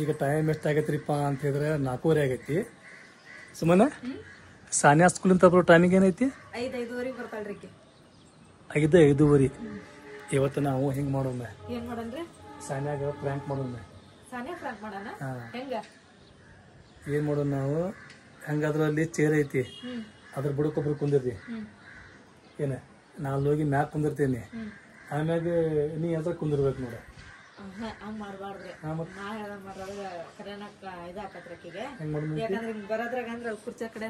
ಈಗ ಟೈಮ್ ಎಷ್ಟಾಗೈತ್ರಿಪ್ಪ ಅಂತ ಹೇಳಿದ್ರೆ 4:30 ಆಗೈತಿ. ಸುಮನ ಸಾನ್ಯಾ ಸ್ಕೂಲಿಂದ ಬರೋ ಟೈಮಿಂಗ್ ಏನೈತಿ? 5:05 ಬರ್ತಾಳ್ರಿ. 5:05. ಇವತ್ತು ನಾವು ಹಿಂಗೆ ಮಾಡೋಣ. ಏನ್ ಮಾಡನ್ರಿ? ಸಾನ್ಯಾಗ ಪ್ರ್ಯಾಂಕ್ ಮಾಡೋಣ. ಸಾನ್ಯಾ ಫ್ರಾಂಕ್ ಮಾಡೋಣ? ಹೆಂಗ? ಏನು ಮಾಡೋಣ ನಾವು? ಹೆಂಗಾದ್ರೂ ಅಲ್ಲಿ ಚೇರ್ ಐತಿ, ಅದ್ರ ಬುಡಕ್ಕೊಬ್ರು ಕುಂದಿರ್ತಿ. ಏನ ನಾನು ಹೋಗಿ ಮ್ಯಾಗ ಕುಂದಿರ್ತೇನೆ, ಆಮ್ಯಾಗ ನೀ ಅದ್ರ ಕುಂದಿರ್ಬೇಕು ನೋಡ. ಹಂಗ್ ಮಾಡ್ಬಾರ್ದ್ರಿ. ನಾ ಮಾಡೋದ್ರ ಕರೆನಕ್ಕ ಇದಾಕತ್ರಿಕಿಗೆ. ಯಾಕಂದ್ರೆ ಬರೋದ್ರಾಗ ಅಂದ್ರ ಕುರ್ಚಿ ಕಡೆ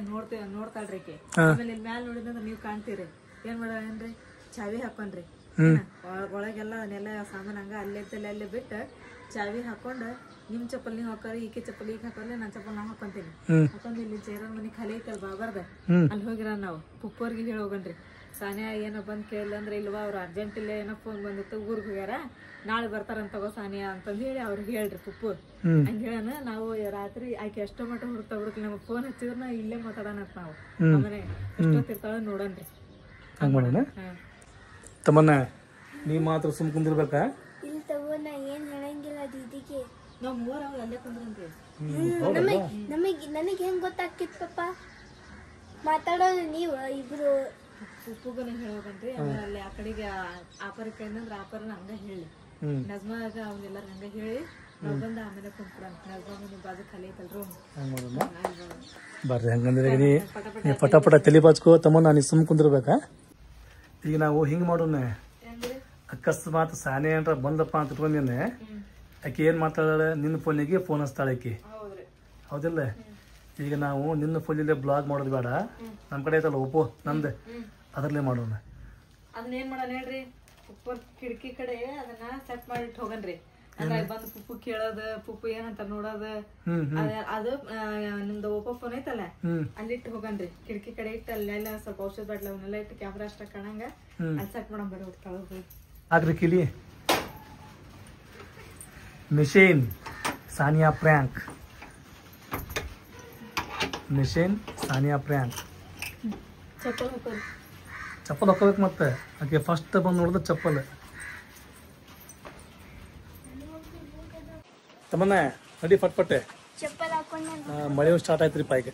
ನೋಡ್ತಾಳ್ರಿ. ಆಮೇಲೆ ಇಲ್ಲಿ ಮ್ಯಾಲ ನೋಡಿದಂದ್ರ ನೀವ್ ಕಾಣ್ತೀರಿ. ಏನ್ ಮಾಡೋನ್ರಿ? ಚಾವಿ ಹಾಕೊಂಡ್ರಿ. ಒಳಗೆಲ್ಲ ಅದನ್ನೆಲ್ಲ ಸಾಮಾನ್ ಹಂಗ ಅಲ್ಲೇ ಬಿಟ್ಟು ಚಾವಿ ಹಾಕೊಂಡ್ ನಿಮ್ ಚಪ್ಪಲ್ ನೀವ್ ಹಾಕೋರಿ, ಈಕೆ ಚಪ್ಪಲ್ ಈಗ ಹಾಕೋರಿ, ನನ್ ಚಪ್ಪಲ್ ನಾವ್ ಹಾಕೊಂತೀನಿ. ಹಾಕೊಂಡ್ ಇಲ್ಲಿ ಚೇರನ್ ಮನಿ ಖಾಲಿ ಐತಲ್ ಬಾಬಾರ್ದ, ಅಲ್ಲಿ ಹೋಗಿರ ನಾವು ಪುಪ್ಪೋರ್ಗೆ ಹೇಳಿ ಹೋಗನ್ರಿ. ಸಾನ್ಯಾ ಏನೋ ಬಂದ್ ಕೇಳಿಲ್ಲ ಅಂದ್ರೆ ಇಲ್ವಾ ಅವ್ರು ಅರ್ಜೆಂಟ್ ಇಲ್ಲ ಏನೋ ಫೋನ್ ಬಂದಿತ್ತು, ಊರ್ಗ್ ಹೋಗ್ಯಾರ, ನಾಳೆ ಬರ್ತಾರಂತ ತಗೋ ಸಾನ್ಯಾ ಅಂತಂದ್ ಹೇಳಿ ಅವ್ರಿಗೆ ಹೇಳ್ರಿ ಪುಪ್ಪು. ಹಂಗ ಹೇಳನ ನಾವು ರಾತ್ರಿ ಆಕೆ ಎಷ್ಟೋ ಮಟ್ಟ ಹುಡುಕ್ತಾ ನಮಗ್ ಫೋನ್ ಹಚ್ಚಿದ್ರ ಇಲ್ಲೇ ಮಾತಾಡೋಣ ಅಂತ ನಾವು. ಆಮೇಲೆ ಎಷ್ಟೊತ್ತಿರ್ತಾಳ ನೋಡನ್ರಿ. ಹಂಗ ಮಾಡೋಣ. ತಮ್ಮನ್ನ ನೀ ಮಾತ್ರ ಸುಮ್ ಕುಂದಿರ್ಬೇಕಾ? ಇಲ್ಲ ತಗೋ, ನಾ ಏನ್ ಹೇಳಂಗಿಲ್ಲ ದೀದಿಗೆ. ನಾವ್ ಮೂವರ ಅಲ್ಲೇ ಕುಂದ್ರಂತ್ರಿ. ನನಗೆ ಹೆಂಗ್ ಗೊತ್ತಾಗ್ತಿತ್ ಪಪ್ಪ? ಮಾತಾಡೋದು ನೀವು ಇಬ್ರು. ಉಪ್ಪುಗನ ಹೇಳೋಗನ್ರಿ. ಆಮೇಲೆ ಅಲ್ಲಿ ಆ ಕಡೆಗೆ ಆಪರ ಕೈನಂದ್ರ ಆಪರನ ಹಂಗ ಹೇಳಿ, ನಜ್ಮಾಗ ಅವನ್ನೆಲ್ಲಾರ ಹಂಗ ಹೇಳಿ ನಾವ್ ಬಂದ ಆಮೇಲೆ ಕುಂತ್ಬಿಡ. ನಜ್ಮಾಗ ಬಾಜು ಖಾಲಿ ಐತಲ್ರಿ. ಬರ್ರಿ ಹಂಗಂದ್ರೆ ನೀ ಪಟ ತಲೆ ಬಾಚ್ಕೋ. ತಮ್ಮ ನೀ ಸುಮ್ ಕುಂದಿರ್ಬೇಕಾ? ಈಗ ನಾವು ಹಿಂಗ್ ಮಾಡೋಣ. ಅಕಸ್ಮಾತ್ ಸಾನೆ ಏನ್ರ ಬಂದಪ್ಪ ಅಂತ ಇಟ್ಕೊಂಡೇನೆ, ಆಕೆ ಏನ್ ಮಾತಾಡ ನಿನ್ನ ಫೋನಿಗೆ ಫೋನ್ ಹಚ್ತಾಳೆ ಆಕಿ, ಹೌದಿಲ್ಲ? ಈಗ ನಾವು ನಿನ್ನ ಫೋನಿಗೆ ಬ್ಲಾಗ್ ಮಾಡೋದು ಬೇಡ, ನಮ್ ಕಡೆ ಐತಲ್ಲ ಒಪ್ಪೋ ನಂದೆ, ಅದ್ರಲ್ಲೇ ಮಾಡೋಣ. ಅದನ್ನ ಏನ್ ಮಾಡೋಣ ಹೇಳ್ರಿ? ಉಪ್ಪರ್ ಕಿಟಕಿ ಕಡೆ ಅದನ್ನ ಸೆಟ್ ಮಾಡಿಟ್ಟು ಹೋಗನ್ರಿ. ಅಂದ್ರೆ ಬಂದ್ ಪುಪ್ಪು ಕೇಳೋದು, ಪುಪ್ಪು ಏನಂತ ನೋಡೋದು, ಅದು ನಿಮ್ದು ಓಪೋ ಫೋನ್ ಐತಲ್ಲ ಅಲ್ಲಿಟ್ಟು ಹೋಗನ್ರಿ. ಕಿಟಕಿ ಕಡೆ ಇಟ್ಟು ಅಲ್ಲೆಲ್ಲ ಸ್ವಲ್ಪ ಔಷಧ ಬಾಟ್ಲ ಅವನ್ನೆಲ್ಲ ಇಟ್ಟು ಕ್ಯಾಮ್ರಾ ಅಷ್ಟ ಕಾಣಂಗ ಅಲ್ಲಿ ಸೆಟ್ ಮಾಡೋ ಬರೀ ಹೋಗ್ತಾಳ. ಆಗ್ರಿ ಕಿಲಿ mission Sania prank. Mission Sania prank. ಚಪ್ಪಲ್ ಹಾಕೋಬೇಕು ಮತ್ತೆ. ಆಕೆ ಫಸ್ಟ್ ಬಂದು ನೋಡಿದ್ರೆ ಚಪ್ಪಲ್. ತಮ್ಮನ್ನ ನಡಿ ಪಟ್ಪಟ್ಟೆ. ಚಪ್ಪಲ್ ಹಾಕೊಂಡ ಮಳೆ ಸ್ಟಾರ್ಟ್ ಆಯ್ತ್ರಿ ಪಾಯಿಗೆ.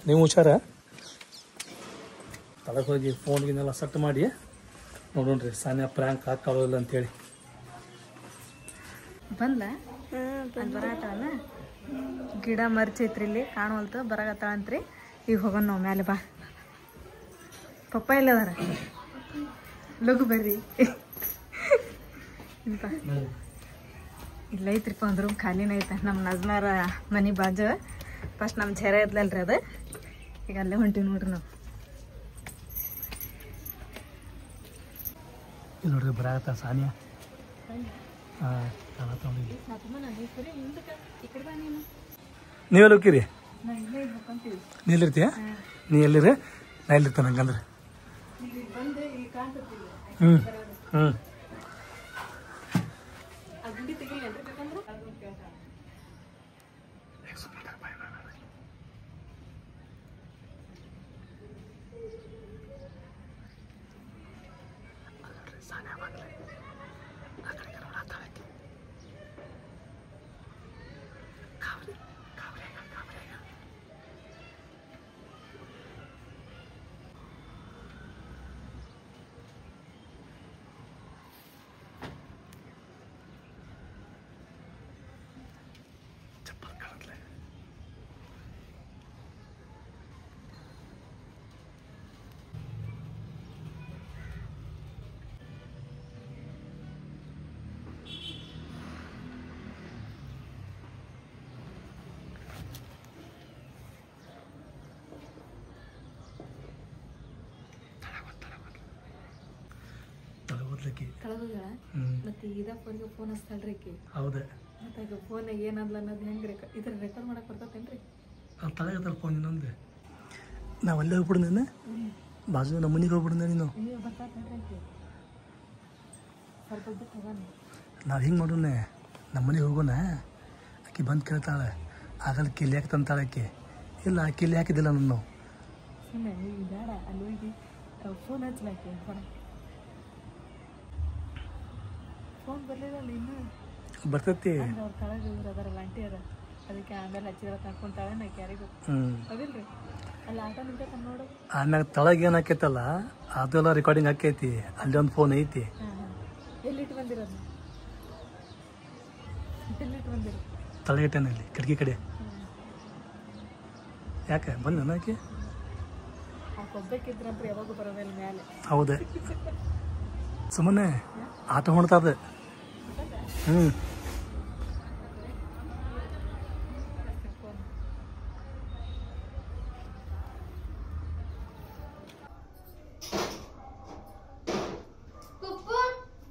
ನೀವು ಹುಷಾರ? ತಳಗೆ ಹೋಗಿ ಫೋನ್ಗಿನೆಲ್ಲ ಸೆಟ್ ಮಾಡಿ ನೋಡೋಣ್ರಿ ಸಾನ್ಯಾ ಪ್ರ್ಯಾಂಕ್ ಹಾಕೊಳ್ಳೋದಿಲ್ಲ ಅಂತೇಳಿ. ಬಂದ್ಲ ಬರತಾಳ. ಗಿಡ ಮರ್ಚೈತ್ರಿ, ಇಲ್ಲಿ ಕಾಣವಲ್ತು, ಬರಾಗತ್ತಾಳಂತ್ರಿ. ಈಗ ಹೋಗೋಣ ನಾವು ಮ್ಯಾಲೆ. ಬಾ ಪಪ್ಪ ಇಲ್ಲದಾರ, ಲಘು ಬರ್ರಿ. ಇಲ್ಲ ಐತ್ರಿಪ್ಪ ಒಂದು ರೂಮ್ ಖಾಲಿನ ಐತೆ ನಮ್ಮ ನಜ್ಮಾರ ಮನೆ ಬಾಜು. ಫಸ್ಟ್ ನಮ್ಮ ಝೆರ ಇದ್ಲಲ್ರಿ ಅದು, ಈಗ ಅಲ್ಲೇ ಹೊಂಟಿವಿ ನೋಡ್ರಿ ನಾವು. ನೋಡ್ರಿ ಬರಾಗತ್ತ ಸಾನಿಯಾ. ನೀವೆಲ್ಲ ಹೋಗ್ತೀರಿ? ನೀ ಎಲ್ಲಿರ್ತೀಯ? ನೀ ಎಲ್ಲಿರಿ? ನಾ ಎಲ್ಲಿರ್ತಾನೆ ಹಂಗಂದ್ರೆ. ಮತ್ತೆ ಇದ ಫೋನ್ಗೆ ಫೋನ್ ಹಚ್ತಾಳ್ರಿ ಆಕಿ. ಹೌದಾ? ಮತ್ತೆ ಫೋನಾಗ ಏನಂದ್ಲ ಅನ್ನೋದು ಹೆಂಗ್ರಿ ಇದ್ರ ರೆಕಾರ್ಡ್ ಮಾಡಕ್ ಬರ್ತೇನ್ರಿ? ಅಲ್ಲಿ ತಳಗತ್ತಲ್ಲ ಫೋನ್ ಇನ್ನೊಂದು. ನಾವು ಅಲ್ಲೇ ಹೋಗ್ಬಿಡ್ದೇನೆ, ಬಾಜು ನಮ್ಮ ಮನೆಗೆ ಹೋಗ್ಬಿಡ್ದೆ ನೀನು. ನಾವು ಹಿಂಗೆ ಮಾಡೋಣ, ನಮ್ಮ ಮನೆಗೆ ಹೋಗೋಣ. ಆಕೆ ಬಂದು ಕೇಳ್ತಾಳೆ, ಆಗಲ್ಲ ಕಿಲ್ಲಿ ಹಾಕಿ ತಂತಾಳೆ ಆಕೆ. ಇಲ್ಲ ಆ ಕಿಲ್ಲಿ ಹಾಕಿದ್ದಿಲ್ಲ ನಾನು. ಬೇಡ, ಅಲ್ಲಿ ಹೋಗಿ ಫೋನ್ ಹಚ್ಚಲಾಕೆ. ಫೋನ್ ಬರಲಿಲ್ಲ ಇನ್ನು. ಬರ್ತೈತಿ. ಅವ್ರ ತಳಗ ಇವ್ರು ಅದಾರಲ್ಲ ಆಂಟಿ ಅದ ಅದಕ್ಕೆ ಆಮೇಲೆ ಹಚ್ಚಿದ್ರ ಕರ್ಕೊಂತಾಳೆ ನಾ ಯಾರಿಗೂ ಹೌದಿಲ್ರಿ ಅಲ್ಲಿ ಆಟ ನಿಂತ ನೋಡು. ಆಮ್ಯಾಗ ತಳಗ ಏನ್ ಆಕೈತಲ್ಲ ಅದೆಲ್ಲ ರೆಕಾರ್ಡಿಂಗ್ ಆಕೈತಿ. ಅಲ್ಲಿ ಒಂದು ಫೋನ್ ಐತಿ. ಎಲ್ಲಿಟ್ಟು ಬಂದಿರೋದು ಎಲ್ಲಿಟ್ಟು ಬಂದಿರೋ ತಳಗಿಟ್ಟನಲ್ಲಿ ಕಿಟಕಿ ಕಡೆ. ಯಾಕೆ ಬಂದ ಆಕೆ ಆ ಕೊಬ್ಬಕ್ಕಿದ್ರಂತ್ರ ಯಾವಾಗೂ ಬರೋದಿಲ್ಲ ಮೇಲೆ. ಹೌದ ಸುಮ್ಮನೆ ಆಟ ಹೊಣ್ತದ.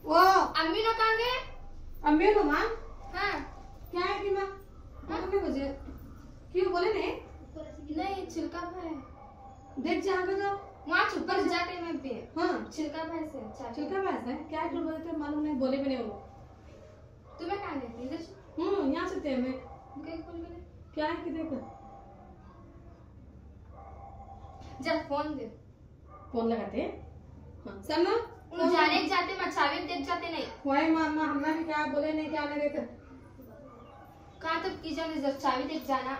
वो अम्मी लोग कहाँ गए? अम्मी को माँ हाँ क्या है कि माँ कितने बजे क्यों बोले नहीं? नहीं छिलका भाई देख जहाँ पे जाओ वहाँ ऊपर जाके मैं पे हाँ छिलका भाई से छिलका पास है क्या क्यों बोले थे मालूम नहीं बोले भी नहीं वो तुम्हें कहाँ गए थे इधर से? यहाँ से थे मैं गए बोल गए क्या है कि देखो जब फोन दे फोन लगाते हाँ सर ना उन जाने जाते मैं चाबी देख जाते नहीं वही मामा हमने भी क्या बोले नहीं क्या नहीं देखा कहाँ तक की जाने जब चाबी देख जाना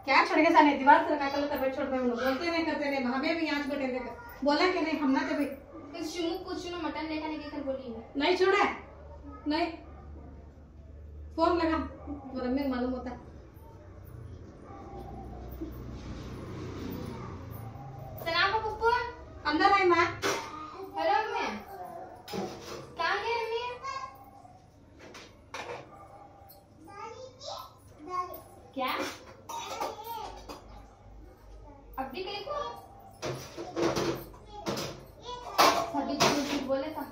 क्या छोड़ के साने दीवार से लगा कर तब छोड़ दे बोलते नहीं करते नहीं हमें भी यहाँ बैठे देखा बोला कि नहीं हमने तो भी चुनू कुछ चुनू मटन लेकर नहीं कर बोली है नहीं छोड़ा नहीं फोन लगा और हमें मालूम होता सलाम पप्पू अंदर आई माँ हेलो अम्मी कहाँ गए अम्मी क्या अभी कहीं को सभी कुछ बोले था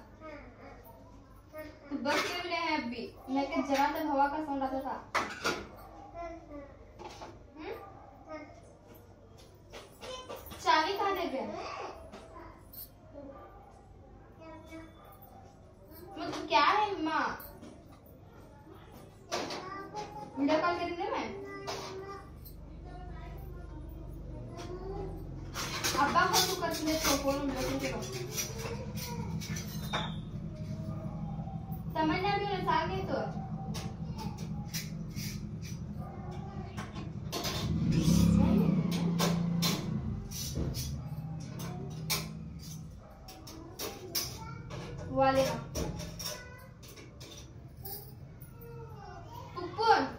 तो बस क्यों मिले हैं अभी मैं क्या जरा तक हवा का साउंड आता था चाबी कहाँ दे गए मतलब क्या है माँ वीडियो कॉल करेंगे मैं अब्बा को तू कर ले तो फोन में तो तमन्ना भी उन्हें आ गई तो वाले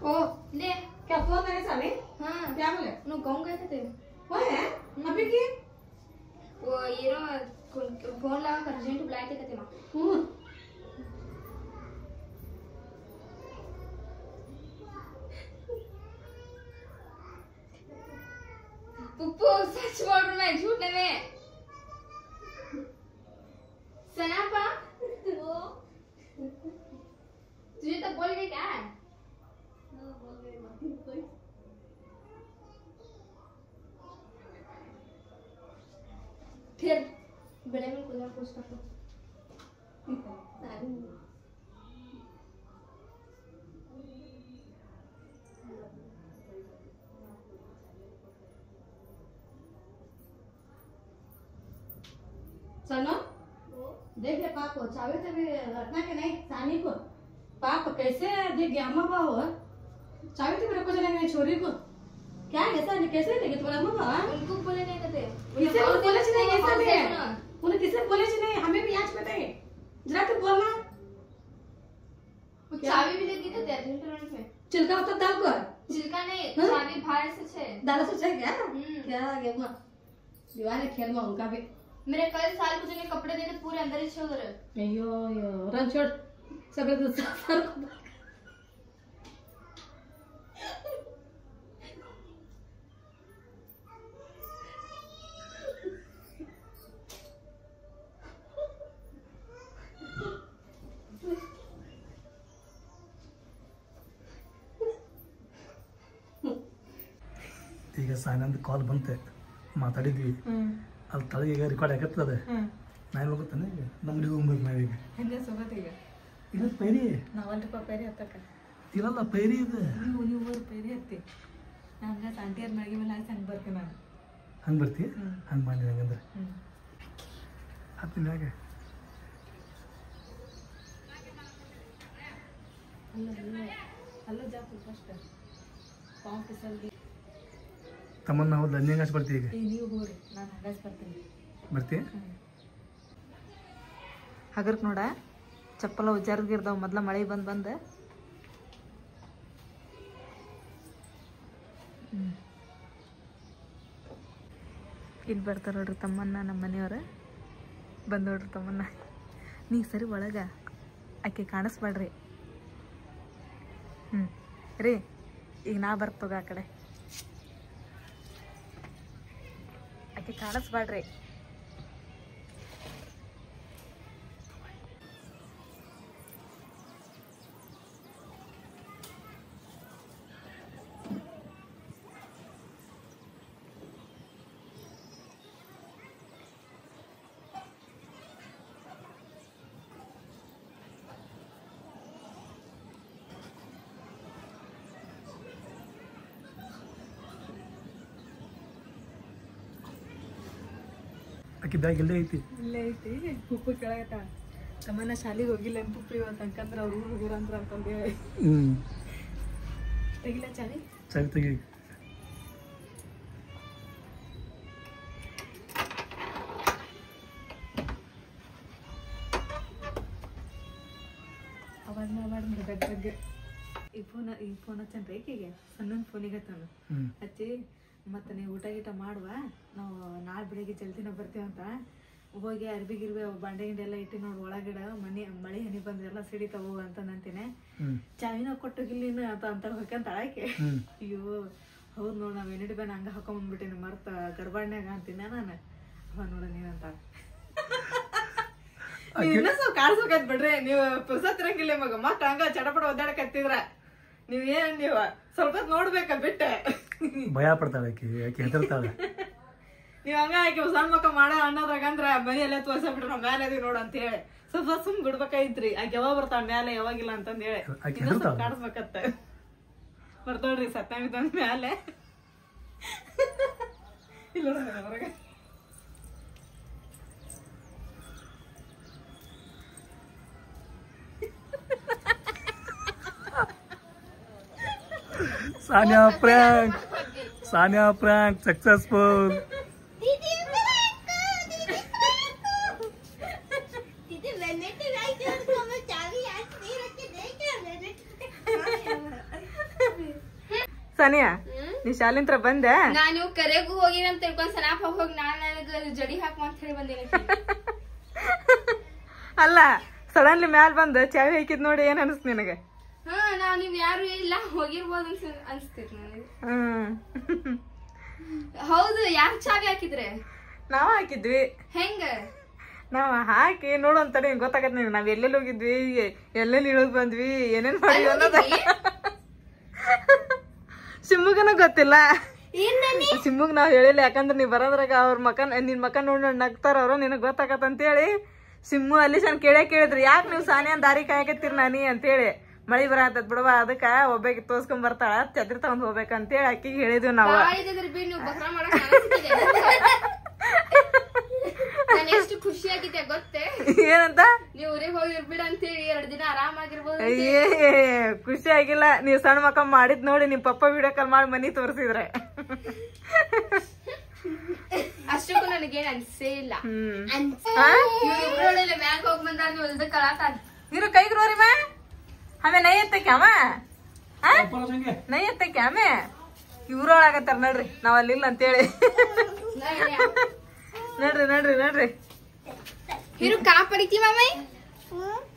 ओ ले क्या फोन है साले हाँ क्या बोले नो गाँव गए थे वो है अभी की वो ये रो फोन लगा कर अर्जेंट बुलाए थे कहते माँ पुप्पू सच बोल रहा मैं झूठ नहीं मैं सना पा तुझे तो बोल गई क्या फिर बड़े में कुछ कुछ कर दो सुनो देख ले पाप चावे तो भी रखना के नहीं सानी को पाप कैसे देख गया अम्मा बाबू चावे तो मेरे को नहीं छोरी को क्या ऐसा नहीं कैसे देगी तुम्हारा अम्मा बाबा उनको बोले नहीं कहते किसे बोले नहीं ऐसा नहीं उन्हें किसे बोले नहीं हमें भी आज पता है जरा तो बोलना चाबी भी दे दी तो रेस्टोरेंट में चिल्का होता दाल को चिल्का नहीं चाबी बाहर से छे दाल से चाहिए क्या क्या गेम दीवाने खेल में उनका भी मेरे कल साल को जो कपड़े देते पूरे अंदर ही छोड़ रहे अयो यो रन छोड़ सब सर को ಈಗ ಸಾಯನಂದ ಕಾಲ್ ಬಂತೆ ಮಾತಾಡಿದ್ವಿ ಅಲ್ಲಿ ತಳಗ ಈಗ ರೆಕಾರ್ಡ್ ಆಗತ್ತದ ನಾನು ಹೋಗುತ್ತಾನೆ ನಮ್ಮ ಹುಡುಗ ಹೋಗ್ಬೇಕು ನಾವೀಗ ಹಿಂದೆ ಸೋಗತ್ತೀಗ ಇಲ್ಲ ಪೈರಿ ನಾವಲ್ರಿ ಪೈರಿ ಹತ್ತಕ್ಕ ಇರಲ್ಲ ಪೈರಿ ಇದೆ ನೀವು ಪೈರಿ ಹತ್ತಿ ಹಂಗ ಆಂಟಿಯರ್ ಮಳಿಗೆ ಮೇಲೆ ಹಾಕಿ ಹಂಗೆ ಬರ್ತೀನಿ ನಾನು ಹಂಗೆ ಬರ್ತಿ ಹಂಗೆ ಮಾಡಿ ಹಂಗಂದ್ರೆ ಹತ್ತೀನಿ ಹಾಗೆ ಅಲ್ಲ ಜಾಪು ಫಸ್ಟ್ ಕಾಂಪಿಸಲ್ಗಿ ತಮ್ಮನ್ನ ನಾವು ಧನ್ಯಂಗ ಹಚ್ಚಿ ಬರ್ತೀವಿ ಈಗ. ನೀವು ಹೋಗ್ರಿ, ನಾನು ಹಂಗಾಜ್ ಬರ್ತೀನಿ. ಬರ್ತೀಯ? ಹಗರ್ಕ್ ನೋಡ ಚಪ್ಪಲ ಉಜ್ಜಾರ್ಗಿರ್ದಾವ ಮೊದ್ಲ ಮಳೆ ಬಂದು ಇಲ್ಲಿ ಬರ್ತಾರ ನೋಡ್ರಿ ತಮ್ಮನ್ನ, ನಮ್ಮ ಮನೆಯವ್ರ ಬಂದು ನೋಡ್ರಿ ತಮ್ಮನ್ನ. ನೀ ಸರಿ ಒಳಗ ಆಕೆ ಕಾಣಿಸ್ಬೇಡ್ರಿ. ರೀ ಈಗ ನಾ ಬರ್ತೋಗ ಆ ಕಡೆ, ಆಕೆ ಕಾಣಿಸ್ಬೇಡ್ರಿ. ಆಕಿ ಬ್ಯಾಗ್ ಇಲ್ಲೇ ಐತಿ. ಇಲ್ಲೇ ಐತಿ, ಪುಪ್ಪು ಕೆಳಗತ್ತ. ತಮ್ಮನ್ನ ಶಾಲೆಗೆ ಹೋಗಿಲ್ಲ ಪುಪ್ಪು ಇವತ್ತು ಅನ್ಕಂದ್ರೆ ಅವ್ರು ಊರು ಹೋಗಿರಂದ್ರ ಅಂತಂದೇಳಿ. ತೆಗಿಲ್ಲ ಚಾಲಿ ಸರಿ ತೆಗಿ. ಅವಾಜ್ ಮಾಡ್ಬಾರ್ದು ಬಗ್ಗೆ. ಈ ಫೋನ್ ಹಚ್ಚನ್ರಿ ಈಕಿಗೆ, ಸಣ್ಣ ಫೋನಿಗೆ ಹತ್ತಾನ. ಹಚ್ಚಿ ಮತ್ತೆ ನೀವು ಊಟ ಗೀಟ ಮಾಡುವ, ನಾವು ನಾಳೆ ಬೆಳಿಗ್ಗೆ ಜಲ್ದಿನ ಬರ್ತೀವಂತ. ಹೋಗಿ ಅರ್ಬಿ ಗಿರ್ಬಿ ಬಾಂಡೆ ಗಿಂಡೆ ಎಲ್ಲ ಇಟ್ಟು ನೋಡಿ ಒಳಗಿಡ ಮಳೆ ಹನಿ ಬಂದ್ರೆಲ್ಲ ಸಿಡಿತಾವು ಅಂತ ಅಂತೀನಿ. ಚಾವಿನ ಕೊಟ್ಟೋಗಿಲ್ಲಿನ ಅಂತ ಹೋಗ್ಕಂತ ಆಕೆ. ಅಯ್ಯೋ ಹೌದು ನೋಡ್, ನಾವ್ ಎಣ್ಣೆ ಬೇನ ಹಂಗ ಹಾಕೊಂಡ್ಬಿಟ್ಟಿನಿ ಮರ್ತ ಗಡ್ಬಾಡ್ನ್ಯಾಗ ಅಂತೀನಿ ನಾನು. ಅವ ನೋಡ ನೀವಂತ ಇನ್ನ ಸ್ವಲ್ಪ ಕಾಡ್ಸೋಕತ್ ಬಿಡ್ರಿ, ನೀವು ಪುರ್ಸತ್ ಇರಂಗಿಲ್ಲ ಮಗ. ಮತ್ತ ಹಂಗ ಚಟಪಟ ಒದ್ದಾಡಕತ್ತಿದ್ರ ನೀವು ಸ್ವಲ್ಪ ನೋಡ್ಬೇಕ ಬಿಟ್ಟೆ. ಭಯ ಪಡ್ತಾಳೆ ಆಕಿ, ಆಕಿ ಹೆದರ್ತಾಳೆ. ನೀವ್ ಹಂಗ ಆಕಿ ಸಣ್ಣ ಮಕ್ಕ ಮಾಡ ಅನ್ನೋದ್ರಾಗಂದ್ರ ಮನೆಯಲ್ಲೇ ತೋರ್ಸಬಿಟ್ರ ನಾವ್ ಮ್ಯಾಲೆ ಅದೀವಿ ನೋಡ ಅಂತ ಹೇಳಿ ಸ್ವಲ್ಪ ಸುಮ್ ಬಿಡ್ಬೇಕಾಯ್ತ್ರಿ. ಆಕೆ ಯಾವಾಗ ಬರ್ತಾಳ ಮ್ಯಾಲೆ ಯಾವಾಗಿಲ್ಲ ಅಂತಂದ ಹೇಳಿ ಕಾಡ್ಸ್ಬೇಕತ್ತ. ಬರ್ತಾಳ್ರಿ ಸತ್ಯಾಮಿತಂದ ಮ್ಯಾಲೆ. ಇಲ್ಲ ಹೊರಗೆ ಸಾನಿಯಾ ಪ್ರ್ಯಾಂಕ್ ಸಕ್ಸಸ್ಫುಲ್. ಸಾನಿಯಾ, ನೀ ಶಾಲಿಂತ್ರ ಬಂದೆ? ನಾನು ಕರೆಗೂ ಹೋಗಿನ ಅಂತ ತಿಳ್ಕೊಂಡ್ ಸನಾಪ್ ಹೋಗಿ ನಾನು ಜಡಿ ಹಾಕುವ ಅಂತ ಹೇಳಿ ಬಂದೇನೆ. ಅಲ್ಲ, ಸಡನ್ಲಿ ಮ್ಯಾಲ್ ಬಂದ ಚಾವಿ ಹಾಕಿದ್ ನೋಡಿ ಏನ್ ಅನ್ಸ್ತ ನಿನಗೆ? ಹಾ, ನೀವ್ ಯಾರು ಇಲ್ಲ ಹೋಗಿರ್ಬೋದು ಅನ್ಸ್ತಿತ್ ನನಗೆ. ಹೌದು, ಯಾರು ಚಾವಿ ಹಾಕಿದ್ರೆ? ನಾವ್ ಹಾಕಿದ್ವಿ. ಹೆಂಗ? ನಾವ್ ಹಾಕಿ ನೋಡೋಂತಡಿ ಗೊತ್ತಾಗತ್ ನೀವು ನಾವ್ ಎಲ್ಲೆಲ್ಲಿ ಹೋಗಿದ್ವಿ, ಎಲ್ಲೆಲ್ಲಿ ಇಳದ್ ಬಂದ್ವಿ, ಏನೇನ್ ಮಾಡಿದ್ವಿ ಅನ್ನೋದ ಸಿಮ್ಮಗನ ಗೊತ್ತಿಲ್ಲ. ಸಿಮ್ಮಗ್ ನಾವ್ ಹೇಳಿಲ್ಲ, ಯಾಕಂದ್ರೆ ನೀವ್ ಬರೋದ್ರಾಗ ಅವ್ರ ನಿನ್ ಮಕ್ಕ ನೋಡಿ ನಗ್ತಾರ ಅವ್ರು, ನಿನಗ್ ಗೊತ್ತಾಗತ್ ಅಂತೇಳಿ ಸಿಮ್ಮು ಅಲ್ಲಿ ಸಣ್ಣ ಕೇಳಿದ್ರಿ, ಯಾಕೆ ನೀವು ಸಾನಿಯನ್ ದಾರಿ ಕಾಯಕತ್ತೀರಿ ನಾನಿ ಅಂತೇಳಿ. ಮಳಿ ಬರತ್ತದ್ ಬಿಡವಾ, ಅದಕ್ಕ ಒಬ್ಬಾಕಿ ತೋರ್ಸ್ಕೊಂಡ್ ಬರ್ತಾಳ, ಛತ್ರಿ ತಗೊಂಡ್ ಹೋಗ್ಬೇಕಂತೇಳಿ ಅಕ್ಕಿಗೆ ಹೇಳಿದ್ವಿ ನಾವು. ಎಷ್ಟು ಖುಷಿ ಆಗಿದ್ದೆ ಗೊತ್ತೇ? ಏನಂತ? ನೀವ್ ಊರಿಗೆ ಹೋಗಿರ್ಬಿಡ ಅಂತೇಳಿ 2 ದಿನ ಆರಾಮಾಗಿರ್ಬೋದು. ಅಯ್ಯೇ ಖುಷಿ ಆಗಿಲ್ಲ, ನೀವ್ ಸಣ್ಣ ಮಕ್ಕ ಮಾಡಿದ್ ನೋಡಿ ನಿಮ್ ಪಪ್ಪ ವಿಡಿಯೋ ಕಾಲ್ ಮಾಡಿ ಮನಿ ತೋರ್ಸಿದ್ರೆ. ಅಷ್ಟಕ್ಕೂ ನನಗೇನ್ ಅನ್ಸೇ ಇಲ್ಲ. ಮ್ಯಾಗ ಹೋಗ್ ಬಂದ ನೀವು ಇಲ್ದ ಕಳಾತಾರ ಇರು ಕೈಗ್ರೋರಿ ಮಾ ಹಮೆ ನೈ ಎತ್ತಕ್ಕೆ ಅವ ನೈ ಎತ್ತಕ್ಕೆ ಆಮೆ ಇವ್ರೊಳಗತ್ತಾರ ನೋಡ್ರಿ, ನಾವ್ ಅಲ್ಲಿಲ್ಲ ಅಂತೇಳಿ. ನೋಡ್ರಿ ಇರು ಕಾ ಪಡಿತಿ ಮಾಮೈ,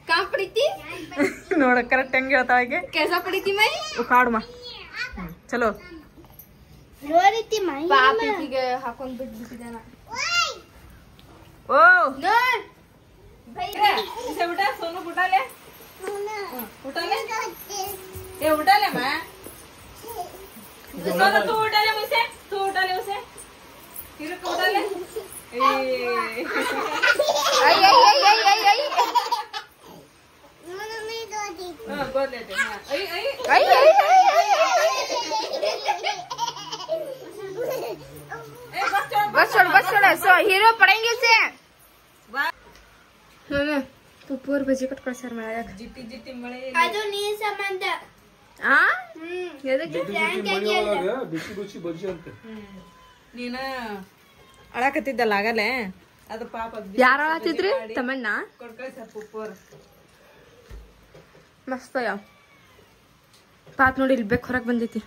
ಕಾ ಪಡಿತಿ ನೋಡ ಕರೆಕ್ಟ್ ಹೆಂಗ್ ಹೇಳ್ತಾವೆ ಕೆಲ್ಸ ಪಡಿತಿ ಮೈ ಕಾಡುಮ. ಚಲೋ ಪಾಪಿಗ ಹಾಕೊಂಡ್ ಬಿಟ್ಬಿಟ್ಟಿದಾನ. ಓ ನೋಡ್ ಸೋನು ಉಟಾಲೆ ए उठाले मा तू उठाले मुझसे, तू उठाले उसे फिर को उठाले आई आई आई आई आई आई मम्मी गोदी हां गोद लेते हां आई आई आई आई बस छोड़ सो हीरो पड़ेंगे उसे पप्पू ಪುಪ್ಪೂರ್ ಬಜ್ಜಿ ಕೊಟ್ಟು ಕಳ್ಸ್ಯಾರ ಮಳ್ಯಾಗ. ಜಿಟ್ಟಿ ಜಿಟ್ಟಿ ಮಳೆ ಅದು ನೀ ಸಂಬಂಧ ಆ ಎದಕ್ಕೆ ಬಿಸಿ ಬಿಸಿ ಬಜ್ಜಿ ಅಂತ ನೀನ ಅಳಕತ್ತಿದ್ದಲ್ಲ ಆಗಲೇ ಅದು ಪಾಪ ಯಾರ ಆತಿದ್ರಿ ತಮ್ಮಣ್ಣ ಕೊಡ್ಕಳ್ಸ ಪುಪ್ಪೋರ್ ಮಸ್ತ್ ಪಾತ್ ನೋಡಿ ಇಲ್ಲಿ ಬೇಕು ಹೊರಗೆ ಬಂದೈತಿ.